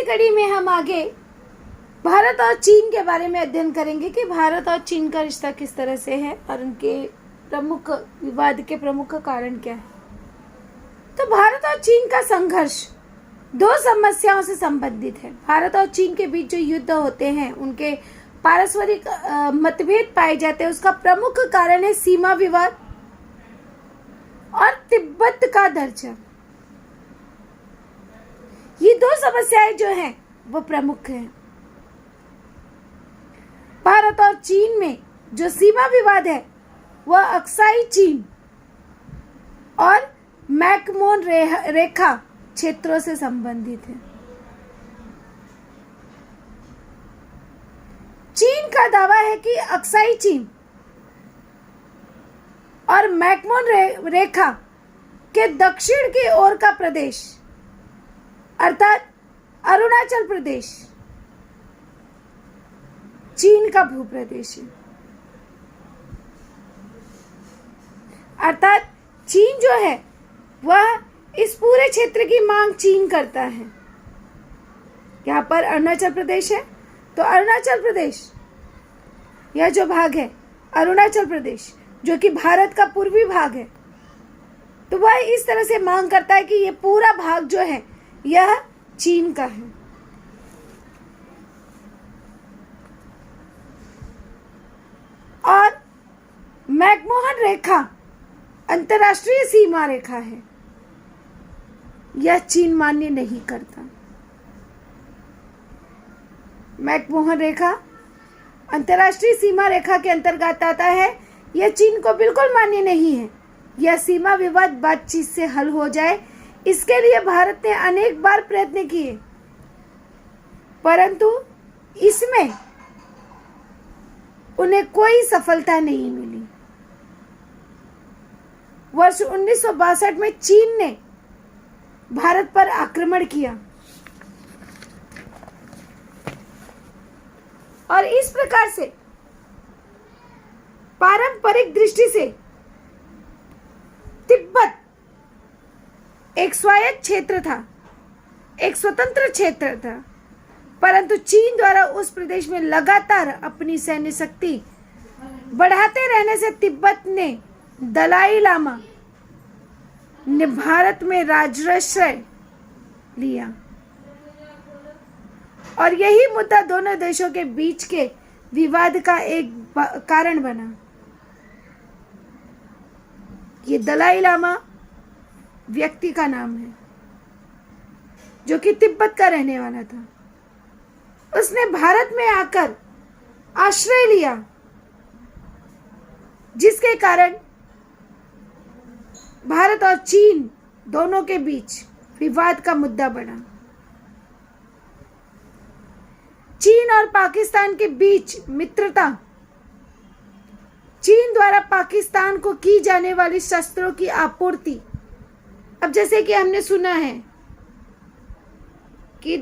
कड़ी में हम आगे भारत और चीन के बारे में अध्ययन करेंगे कि भारत और चीन का रिश्ता किस तरह से है और उनके प्रमुख विवाद के प्रमुख कारण क्या है। तो भारत और चीन का संघर्ष दो समस्याओं से संबंधित है। भारत और चीन के बीच जो युद्ध होते हैं, उनके पारस्परिक मतभेद पाए जाते हैं, उसका प्रमुख कारण है सीमा विवाद और तिब्बत का दर्जा। ये दो समस्याएं जो हैं वो प्रमुख हैं। भारत और चीन में जो सीमा विवाद है वह अक्साई चीन और मैकमोहन रेखा क्षेत्रों से संबंधित है। चीन का दावा है कि अक्साई चीन और मैकमोहन रेखा के दक्षिण की ओर का प्रदेश अर्थात अरुणाचल प्रदेश चीन का भूप्रदेश है। अर्थात चीन जो है वह इस पूरे क्षेत्र की मांग चीन करता है। यहाँ पर अरुणाचल प्रदेश है, तो अरुणाचल प्रदेश यह जो भाग है अरुणाचल प्रदेश जो कि भारत का पूर्वी भाग है, तो वह इस तरह से मांग करता है कि ये पूरा भाग जो है यह चीन का है। और मैकमोहन रेखा अंतर्राष्ट्रीय सीमा रेखा है, यह चीन मान्य नहीं करता। मैकमोहन रेखा अंतर्राष्ट्रीय सीमा रेखा के अंतर्गत आता है, यह चीन को बिल्कुल मान्य नहीं है। यह सीमा विवाद बातचीत से हल हो जाए, इसके लिए भारत ने अनेक बार प्रयत्न किए, परंतु इसमें उन्हें कोई सफलता नहीं मिली। वर्ष 1962 में चीन ने भारत पर आक्रमण किया और इस प्रकार से पारंपरिक दृष्टि से तिब्बत एक स्वायत्त क्षेत्र था, एक स्वतंत्र क्षेत्र था, परंतु चीन द्वारा उस प्रदेश में लगातार अपनी सैन्य शक्ति बढ़ाते रहने से तिब्बत ने दलाई लामा ने भारत में राजाश्रय लिया और यही मुद्दा दोनों देशों के बीच के विवाद का एक कारण बना। ये दलाई लामा व्यक्ति का नाम है जो कि तिब्बत का रहने वाला था। उसने भारत में आकर आश्रय लिया, जिसके कारण भारत और चीन दोनों के बीच विवाद का मुद्दा बना। चीन और पाकिस्तान के बीच मित्रता, चीन द्वारा पाकिस्तान को की जाने वाली शस्त्रों की आपूर्ति। अब जैसे कि हमने सुना है कि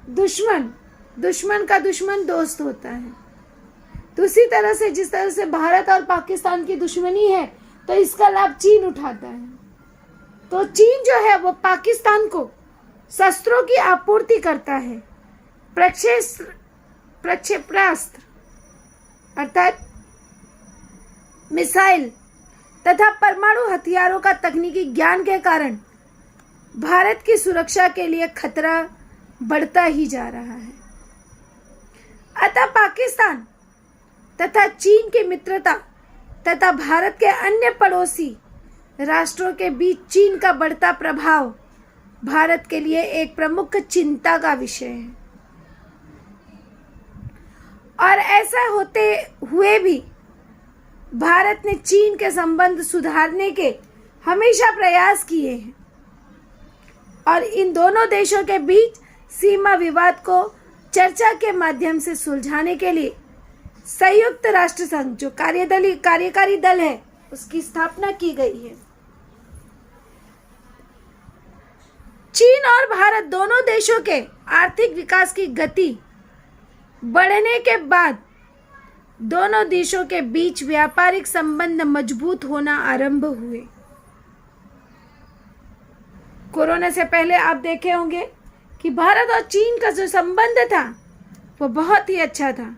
दुश्मन का दुश्मन दोस्त होता है, तो उसी तरह से जिस तरह से भारत और पाकिस्तान की दुश्मनी है, तो इसका लाभ चीन उठाता है। तो चीन जो है वो पाकिस्तान को शस्त्रों की आपूर्ति करता है, प्रक्षेपास्त्र अर्थात मिसाइल तथा परमाणु हथियारों का तकनीकी ज्ञान के कारण भारत की सुरक्षा के लिए खतरा बढ़ता ही जा रहा है। अतः पाकिस्तान तथा चीन की मित्रता तथा भारत के अन्य पड़ोसी राष्ट्रों के बीच चीन का बढ़ता प्रभाव भारत के लिए एक प्रमुख चिंता का विषय है। और ऐसा होते हुए भी भारत ने चीन के संबंध सुधारने के हमेशा प्रयास किए हैं और इन दोनों देशों के बीच सीमा विवाद को चर्चा के माध्यम से सुलझाने के लिए संयुक्त राष्ट्र संघ जो कार्यकारी दल है उसकी स्थापना की गई है। चीन और भारत दोनों देशों के आर्थिक विकास की गति बढ़ने के बाद दोनों देशों के बीच व्यापारिक संबंध मजबूत होना आरंभ हुए। कोरोना से पहले आप देखे होंगे कि भारत और चीन का जो संबंध था वो बहुत ही अच्छा था।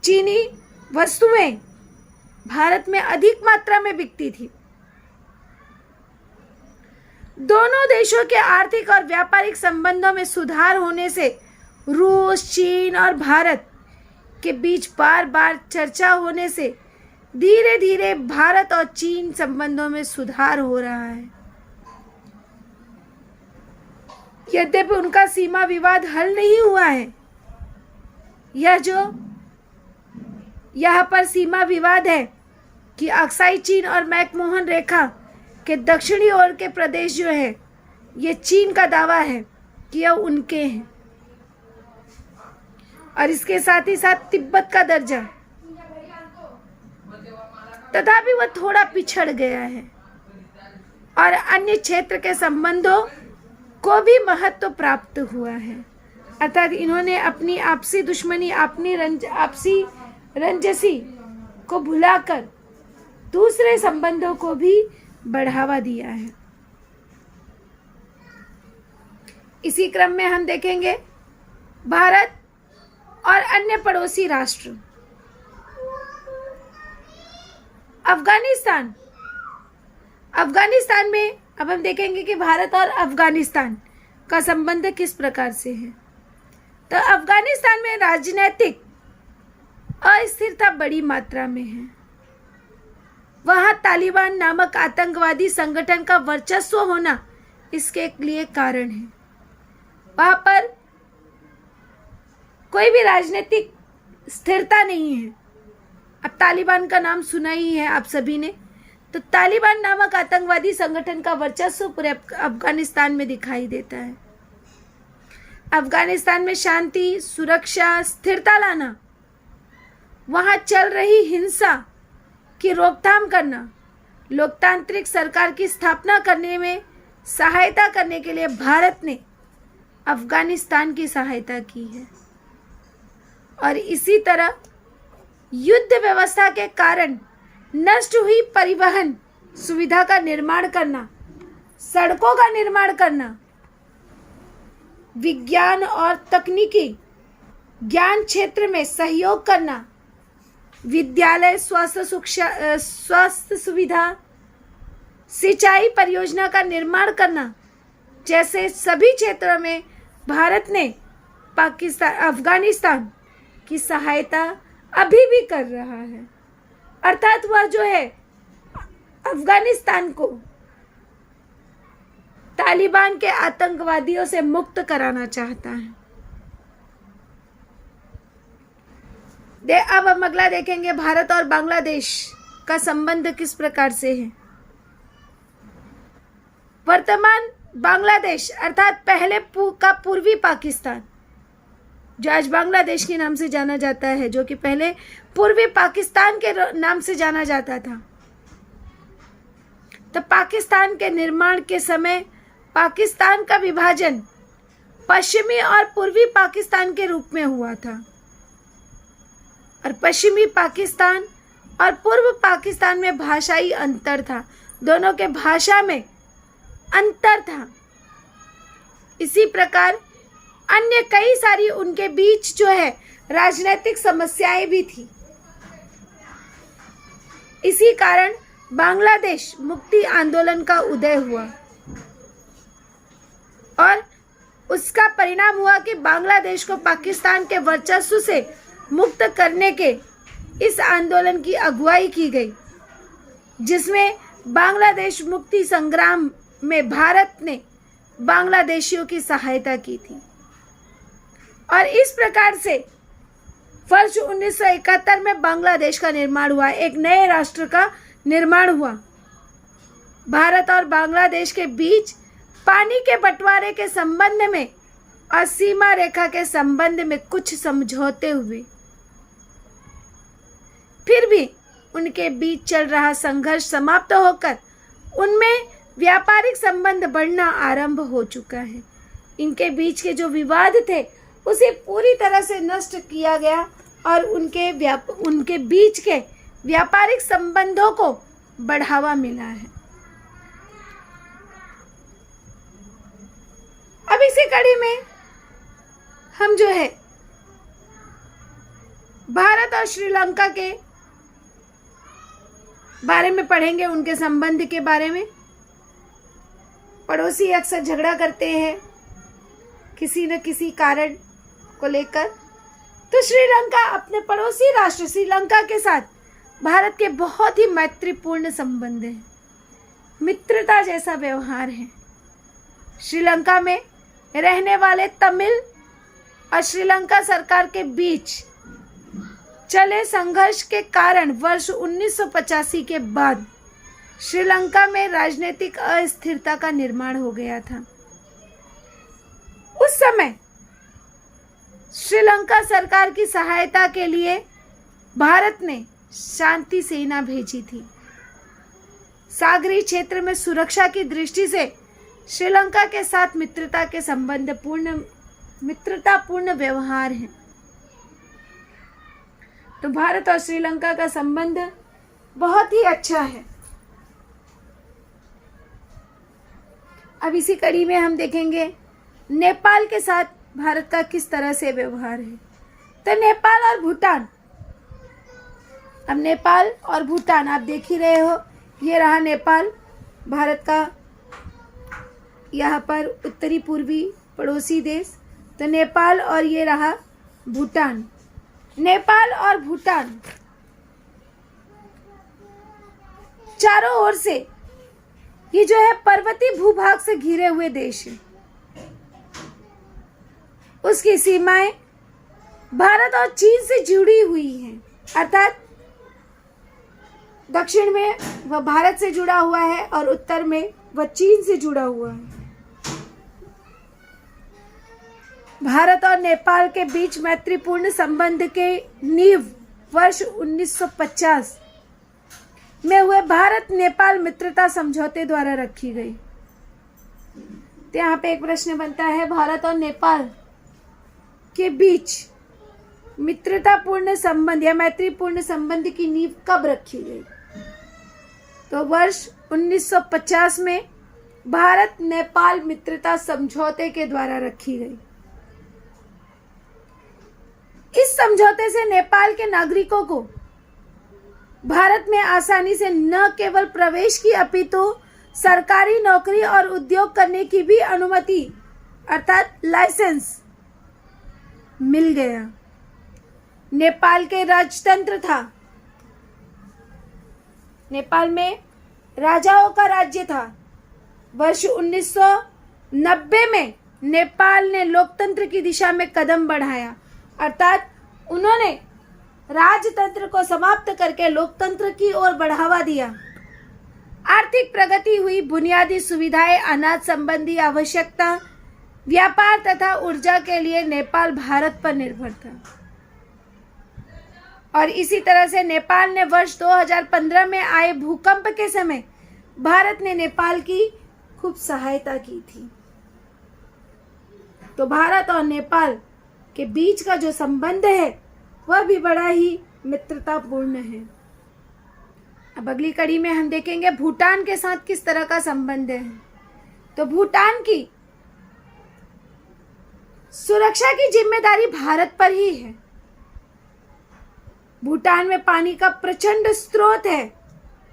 चीनी वस्तुएं भारत में अधिक मात्रा में बिकती थी। दोनों देशों के आर्थिक और व्यापारिक संबंधों में सुधार होने से रूस, चीन और भारत के बीच बार बार चर्चा होने से धीरे धीरे भारत और चीन संबंधों में सुधार हो रहा है। यद्यपि उनका सीमा विवाद हल नहीं हुआ है। यह जो यहाँ पर सीमा विवाद है कि अक्साई चीन और मैकमोहन रेखा के दक्षिणी ओर के प्रदेश जो है, ये चीन का दावा है कि यह उनके हैं, और इसके साथ ही साथ तिब्बत का दर्जा, तथापि वह थोड़ा पिछड़ गया है और अन्य क्षेत्र के संबंधों को भी महत्व प्राप्त हुआ है। अर्थात इन्होंने अपनी आपसी दुश्मनी, अपनी आपसी रंजसी को भुलाकर दूसरे संबंधों को भी बढ़ावा दिया है। इसी क्रम में हम देखेंगे भारत और अन्य पड़ोसी राष्ट्र। अफगानिस्तान में अब हम देखेंगे कि भारत और अफगानिस्तान का संबंध किस प्रकार से है। तो अफगानिस्तान में राजनीतिक अस्थिरता बड़ी मात्रा में है। वहां तालिबान नामक आतंकवादी संगठन का वर्चस्व होना इसके लिए कारण है। वहां पर कोई भी राजनीतिक स्थिरता नहीं है। अब तालिबान का नाम सुना ही है आप सभी ने। तो तालिबान नामक आतंकवादी संगठन का वर्चस्व पूरे अफगानिस्तान में दिखाई देता है। अफगानिस्तान में शांति, सुरक्षा, स्थिरता लाना, वहां चल रही हिंसा की रोकथाम करना, लोकतांत्रिक सरकार की स्थापना करने में सहायता करने के लिए भारत ने अफगानिस्तान की सहायता की है। और इसी तरह युद्ध व्यवस्था के कारण नष्ट हुई परिवहन सुविधा का निर्माण करना, सड़कों का निर्माण करना, विज्ञान और तकनीकी ज्ञान क्षेत्र में सहयोग करना, विद्यालय, स्वास्थ्य सुविधा, सिंचाई परियोजना का निर्माण करना जैसे सभी क्षेत्रों में भारत ने अफगानिस्तान की सहायता अभी भी कर रहा है। अर्थात वह जो है अफगानिस्तान को तालिबान के आतंकवादियों से मुक्त कराना चाहता है। अब हम अगला देखेंगे भारत और बांग्लादेश का संबंध किस प्रकार से है। वर्तमान बांग्लादेश अर्थात पहले का पूर्वी पाकिस्तान, जो आज बांग्लादेश के नाम से जाना जाता है, जो कि पहले पूर्वी पाकिस्तान के नाम से जाना जाता था। तो पाकिस्तान के निर्माण के समय पाकिस्तान का विभाजन पश्चिमी और पूर्वी पाकिस्तान के रूप में हुआ था। और पश्चिमी पाकिस्तान और पूर्व पाकिस्तान में भाषाई अंतर था, दोनों के भाषा में अंतर था। इसी प्रकार अन्य कई सारी उनके बीच जो है राजनीतिक समस्याएं भी थी। इसी कारण बांग्लादेश मुक्ति आंदोलन का उदय हुआ और उसका परिणाम हुआ कि बांग्लादेश को पाकिस्तान के वर्चस्व से मुक्त करने के इस आंदोलन की अगुवाई की गई, जिसमें बांग्लादेश मुक्ति संग्राम में भारत ने बांग्लादेशियों की सहायता की थी। और इस प्रकार से वर्ष 1971 में बांग्लादेश का निर्माण हुआ, एक नए राष्ट्र का निर्माण हुआ। भारत और बांग्लादेश के बीच पानी के बंटवारे के संबंध में और सीमा रेखा के संबंध में कुछ समझौते हुए, फिर भी उनके बीच चल रहा संघर्ष समाप्त होकर उनमें व्यापारिक संबंध बढ़ना आरंभ हो चुका है। इनके बीच के जो विवाद थे उसे पूरी तरह से नष्ट किया गया और उनके बीच के व्यापारिक संबंधों को बढ़ावा मिला है। कड़ी में हम जो है भारत और श्रीलंका के बारे में पढ़ेंगे, उनके संबंध के बारे में। पड़ोसी अक्सर झगड़ा करते हैं किसी न किसी कारण को लेकर। तो श्रीलंका अपने पड़ोसी राष्ट्र श्रीलंका के साथ भारत के बहुत ही मैत्रीपूर्ण संबंध हैं, मित्रता जैसा व्यवहार है। श्रीलंका में रहने वाले तमिल और श्रीलंका सरकार के बीच चले संघर्ष के कारण वर्ष 1985 के बाद श्रीलंका में राजनीतिक अस्थिरता का निर्माण हो गया था। उस समय श्रीलंका सरकार की सहायता के लिए भारत ने शांति सेना भेजी थी। सागरीय क्षेत्र में सुरक्षा की दृष्टि से श्रीलंका के साथ मित्रतापूर्ण व्यवहार है। तो भारत और श्रीलंका का संबंध बहुत ही अच्छा है। अब इसी कड़ी में हम देखेंगे नेपाल के साथ भारत का किस तरह से व्यवहार है। तो नेपाल और भूटान, अब नेपाल और भूटान आप देख ही रहे हो, ये रहा नेपाल भारत का यहाँ पर उत्तरी पूर्वी पड़ोसी देश। तो नेपाल और ये रहा भूटान। नेपाल और भूटान चारों ओर से ये जो है पर्वतीय भूभाग से घिरे हुए देश है। उसकी सीमाएं भारत और चीन से जुड़ी हुई हैं, अर्थात दक्षिण में वह भारत से जुड़ा हुआ है और उत्तर में वह चीन से जुड़ा हुआ है। भारत और नेपाल के बीच मैत्रीपूर्ण संबंध के नींव वर्ष 1950 में हुए भारत नेपाल मित्रता समझौते द्वारा रखी गई। तो यहाँ पे एक प्रश्न बनता है, भारत और नेपाल के बीच मित्रतापूर्ण संबंध या मैत्रीपूर्ण संबंध की नींव कब रखी गई? तो वर्ष 1950 में भारत नेपाल मित्रता समझौते के द्वारा रखी गई। इस समझौते से नेपाल के नागरिकों को भारत में आसानी से न केवल प्रवेश की अपितु सरकारी नौकरी और उद्योग करने की भी अनुमति अर्थात लाइसेंस मिल गया। नेपाल के राजतंत्र था, नेपाल में राजाओं का राज्य था। वर्ष 1990 में नेपाल ने लोकतंत्र की दिशा में कदम बढ़ाया, अर्थात उन्होंने राजतंत्र को समाप्त करके लोकतंत्र की ओर बढ़ावा दिया। आर्थिक प्रगति हुई, बुनियादी सुविधाएं, अनाज संबंधी आवश्यकता, व्यापार तथा ऊर्जा के लिए नेपाल भारत पर निर्भर था। और इसी तरह से नेपाल ने वर्ष 2015 में आए भूकंप के समय भारत ने नेपाल की खूब सहायता की थी। तो भारत और नेपाल के बीच का जो संबंध है वह भी बड़ा ही मित्रतापूर्ण है। अब अगली कड़ी में हम देखेंगे भूटान के साथ किस तरह का संबंध है। तो भूटान की सुरक्षा की जिम्मेदारी भारत पर ही है। भूटान में पानी का प्रचंड स्रोत है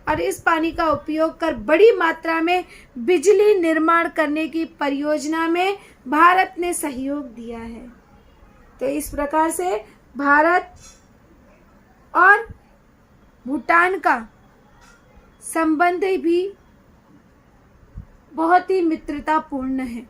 और इस पानी का उपयोग कर बड़ी मात्रा में बिजली निर्माण करने की परियोजना में भारत ने सहयोग दिया है। तो इस प्रकार से भारत और भूटान का संबंध भी बहुत ही मित्रतापूर्ण है।